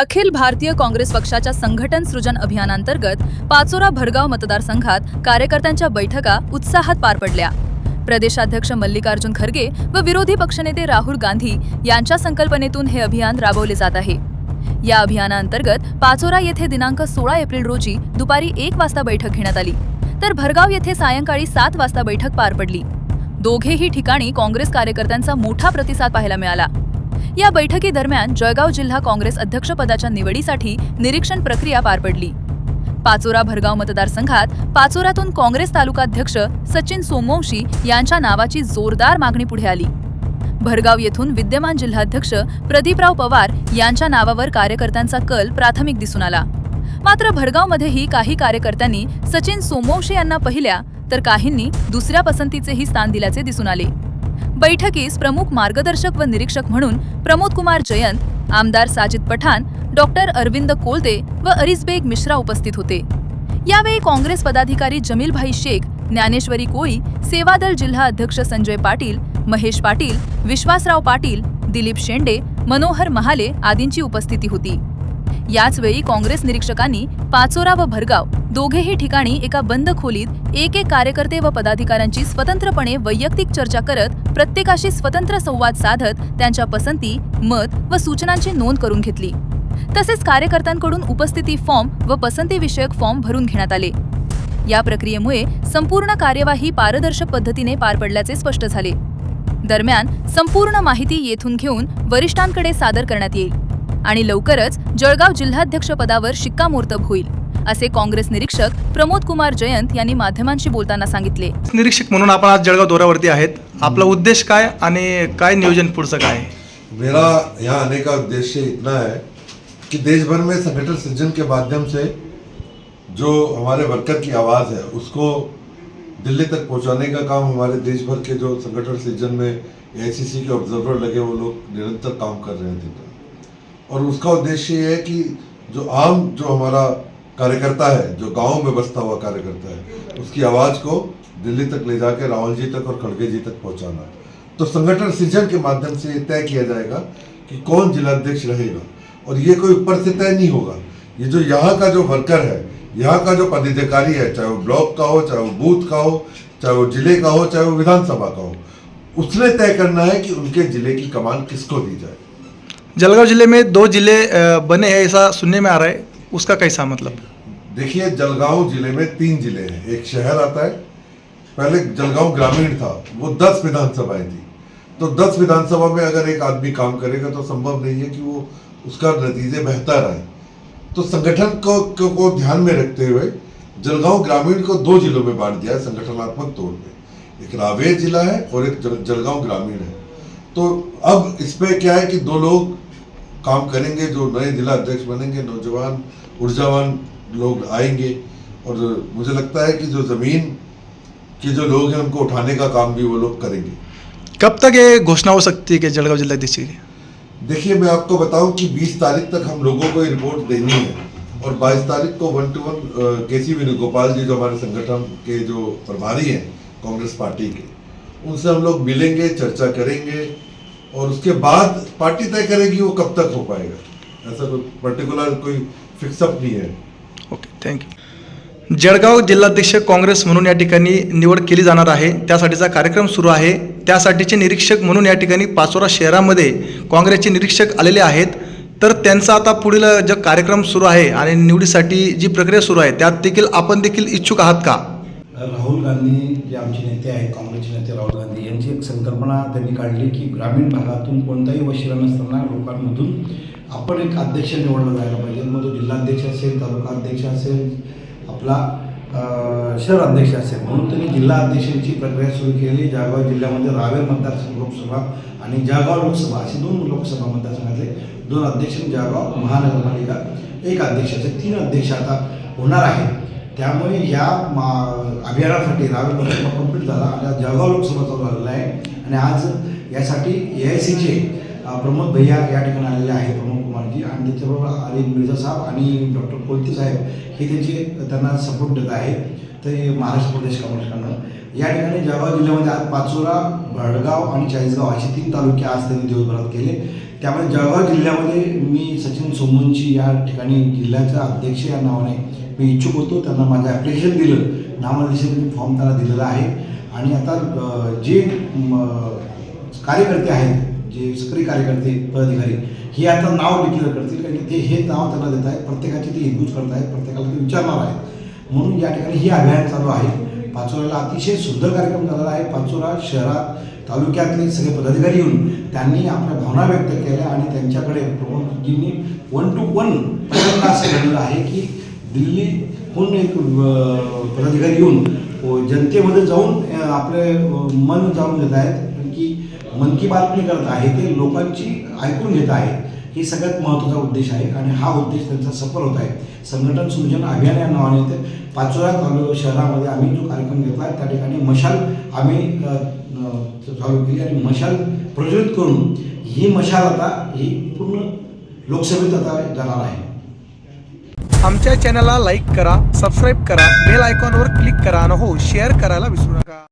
अखिल भारतीय काँग्रेस पक्षाच्या संघटन सृजन अभियानांतर्गत पाचोरा भडगाव मतदारसंघात कार्यकर्त्यांच्या बैठका उत्साहात पार पडल्या। प्रदेशाध्यक्ष मल्लिकार्जुन खरगे व विरोधी पक्षनेते राहुल गांधी यांच्या संकल्पनेतून हे अभियान राबवले जात आहे। या अभियानांतर्गत पाचोरा येथे दिनांक 16 एप्रिल रोजी दुपारी 1 वाजता बैठक घेण्यात आली, तर भडगाव येथे सायंकाळी 7 वाजता बैठक पार पडली। दोघेही ठिकाणी काँग्रेस कार्यकर्त्यांचा मोठा प्रतिसाद पाहायला मिळाला। या बैठकीदरम्यान जळगाव जिल्हा काँग्रेस अध्यक्षपदाच्या निवडीसाठी निरीक्षण प्रक्रिया पार पडली। पाचोरा भडगाव मतदारसंघात पाचोरातून काँग्रेस तालुकाध्यक्ष सचिन सोमवंशी यांच्या नावाची जोरदार मागणी पुढे आली। भडगाव येथून विद्यमान जिल्हाध्यक्ष प्रदीपराव पवार यांच्या नावावर कार्यकर्त्यांचा कल प्राथमिक दिसून आला। मात्र भडगावमध्येही काही कार्यकर्त्यांनी सचिन सोमवंशी यांना पहिल्या तर काहींनी दुसऱ्या पसंतीचेही स्थान दिल्याचे दिसून आले। बैठकीस प्रमुख मार्गदर्शक व निरीक्षक म्हणून प्रमोद कुमार जयंत, आमदार साजिद पठाण, डॉक्टर अरविंद कोलते व अरिसबेग मिश्रा उपस्थित होते। यावेळी काँग्रेस पदाधिकारी जमीलभाई शेख, ज्ञानेश्वरी कोळी, सेवादल जिल्हा अध्यक्ष संजय पाटील, महेश पाटील, विश्वासराव पाटील, दिलीप शेंडे, मनोहर महाले आदींची उपस्थिती होती। याच वेळी काँग्रेस निरीक्षकांनी पाचोरा व भडगाव दोघेही ठिकाणी एका बंद खोलीत एक कार्यकर्ते व पदाधिकाऱ्यांची स्वतंत्रपणे वैयक्तिक चर्चा करत प्रत्येकाशी स्वतंत्र संवाद साधत त्यांच्या पसंती, मत व सूचनांची नोंद करून घेतली। तसेच कार्यकर्त्यांकडून उपस्थिती फॉर्म व पसंती विषयक फॉर्म भरून घेण्यात आले। या प्रक्रियेमुळे संपूर्ण कार्यवाही पारदर्शक पद्धतीने पार पडल्याचे स्पष्ट झाले। दरम्यान संपूर्ण माहिती येथून घेऊन वरिष्ठांकडे सादर करण्यात येईल आणि लवकरच जळगाव जिल्हाध्यक्ष पदावर शिक्कामोर्तब होईल, असे काँग्रेस निरीक्षक प्रमोद कुमार जयंत यांनी माध्यमांशी बोलताना सांगितले। निरीक्षक म्हणून आपण आज जळगाव दौऱ्यावरती आहेत, आपला उद्देश काय आणि काय नियोजन पुढचं काय आहे? मेरा यहाँ आने का उद्देश्य इतना है कि देश भर में संगठन सृजन के माध्यम से जो हमारे वर्कर की आवाज़ है उसको दिल्ली तक पहुंचाने का काम हमारे देश भर के जो संगठन सृजन में AICC के ऑब्जर्वर लगे वो लोग निरंतर काम कर रहे थे। और उसका उद्देश्य ये है कि जो हमारा कार्यकर्ता है, जो गांव में बसता हुआ कार्यकर्ता है, उसकी आवाज़ को दिल्ली तक ले जाकर राहुल जी तक और खड़गे जी तक पहुंचाना। तो संगठन सृजन के माध्यम से ये तय किया जाएगा कि कौन जिलाध्यक्ष रहेगा, और ये कोई ऊपर से तय नहीं होगा। ये जो यहाँ का जो वर्कर है, यहाँ का जो पदाधिकारी है, चाहे वो ब्लॉक का हो, चाहे वो बूथ का हो, चाहे वो जिले का हो, चाहे वो विधानसभा का हो, उसने तय करना है कि उनके जिले की कमान किसको दी जाए। जलगांव जिले में 2 जिले बने हैं ऐसा सुनने में आ रहा है, उसका कैसा मतलब? देखिए, जलगांव जिले में 3 जिले हैं। एक शहर आता है, पहले जलगांव ग्रामीण था, वो 10 विधानसभाएं थी। तो 10 विधानसभा में अगर एक आदमी काम करेगा तो संभव नहीं है कि वो उसका नतीजे बेहतर आए। तो संगठन को ध्यान में रखते हुए जलगांव ग्रामीण को 2 जिलों में बांट दिया है संगठनात्मक तौर पे। एक रावेर जिला है और एक जलगांव ग्रामीण है। तो अब इसमें क्या है कि 2 लोग काम करेंगे, जो नए जिला अध्यक्ष बनेंगे, नौजवान ऊर्जावान लोग आएंगे, और मुझे लगता है कि जो ज़मीन के जो लोग हैं उनको उठाने का काम भी वो लोग करेंगे। कब तक ये घोषणा हो सकती है कि जलगांव जिलाध्यक्ष की? देखिए, मैं आपको बताऊं कि 20 तारीख तक हम लोगों को रिपोर्ट देनी है, और 22 तारीख को 1 to 1 KC वेणुगोपाल जी, जो हमारे संगठन के जो प्रभारी हैं कांग्रेस पार्टी के, उनसे हम लोग मिलेंगे, चर्चा करेंगे, और उसके बाद पार्टी तय करेगी वो कब तक हो पाएगा। ऐसा कोई पर्टिकुलर कोई फिक्सअप नहीं है। Okay, thank you. जळगाव जिल्हाध्यक्ष काँग्रेस म्हणून या ठिकाणी निवड केली जाणार आहे, त्यासाठीचा कार्यक्रम सुरू आहे। त्यासाठीचे निरीक्षक म्हणून या ठिकाणी पाचोरा शहरामध्ये काँग्रेसचे निरीक्षक आलेले आहेत। तर त्यांचा आता पुढील जो कार्यक्रम सुरू आहे आणि निवडीसाठी जी प्रक्रिया सुरू आहे त्यात देखील आपण देखील इच्छुक आहात का? राहुल गांधी जे आमचे नेते आहेत, काँग्रेसचे नेते राहुल गांधी यांची एक संकल्पना त्यांनी काढली की ग्रामीण भागातून कोणताही वशिला नसताना लोकांमधून आपण एक अध्यक्ष निवडला जायला पाहिजे। मग तो जिल्हाध्यक्ष असेल, तालुका अध्यक्ष असेल, आपला शहर अध्यक्ष असेल, म्हणून त्यांनी जिल्हा अध्यक्षांची प्रक्रिया सुरू केली। जळगाव जिल्ह्यामध्ये रावेर मतदारसंघ लोकसभा आणि जळगाव लोकसभा असे 2 लोकसभा मतदारसंघातले 2 अध्यक्ष, जळगाव महानगरपालिका 1 अध्यक्ष, असे 3 अध्यक्ष आता होणार आहेत। त्यामुळे या अभियानासाठी रावेर लोकसभा कंप्लीट झाला आणि जळगाव लोकसभा चालू झालेला आहे। आणि आज यासाठी AICचे प्रमोद भैया या ठिकाणी आलेले आहेत, प्रमोद कुमारजी, आणि त्याच्याबरोबर अली मिर्झा साहेब आणि डॉक्टर कोलते साहेब हे त्यांना सपोर्ट देत आहेत, ते महाराष्ट्र प्रदेश काँग्रेसकडनं। या ठिकाणी जळगाव जिल्ह्यामध्ये आज पाचोरा, भडगाव आणि चाळीसगाव असे 3 तालुके आज त्यांनी दिवसभरात केले। त्यामुळे जळगाव जिल्ह्यामध्ये मी सचिन सोमवंशी या ठिकाणी जिल्ह्याचा अध्यक्ष या नावाने मी इच्छुक होतो. त्यांना माझं ॲप्लिकेशन दिलं, नामनिर्देशन फॉर्म त्यांना दिलेला आहे. आणि आता जे कार्यकर्ते आहेत, जे सक्रिय कार्यकर्ते पदाधिकारी, हे आता नाव डिक्लेअर करतील, कारण की ते हे नाव त्यांना देत आहेत, प्रत्येकाची ते हितगुज करत आहेत, प्रत्येकाला ते विचारणार आहेत. म्हणून या ठिकाणी हे अभियान चालू आहे. पाचोऱ्याला अतिशय सुंदर कार्यक्रम झालेला आहे. पाचोरा शहरात तालुक्यातले सगळे पदाधिकारी येऊन त्यांनी आपल्या भावना व्यक्त केल्या आणि त्यांच्याकडे प्रमुखजींनी 1 to 1 पहिल्यांदा असं घडलं आहे की दिल्लीहून एक पदाधिकारी येऊन जनतेमध्ये जाऊन आपले मन जाणून घेत आहेत, की मन की बात मी करत आहे ते लोकांची ऐकून घेत आहे. ही सगळ्यात महत्त्वाचा उद्देश आहे आणि हा उद्देश त्यांचा सफल होत आहे. संघटन सृजन अभियान या नावाने ते पाचोरा शहरामध्ये आम्ही जो कार्यक्रम घेतला आहे त्या ठिकाणी मशाल आम्ही चालू केली आणि मशाल प्रज्वलित करून ही मशाल आता ही पूर्ण लोकसभेत आता जाणार आहे. आमच्या चॅनलला लाईक करा, सबस्क्राईब करा, बेल आयकॉनवर क्लिक करा आणि हो शेअर करायला विसरू नका.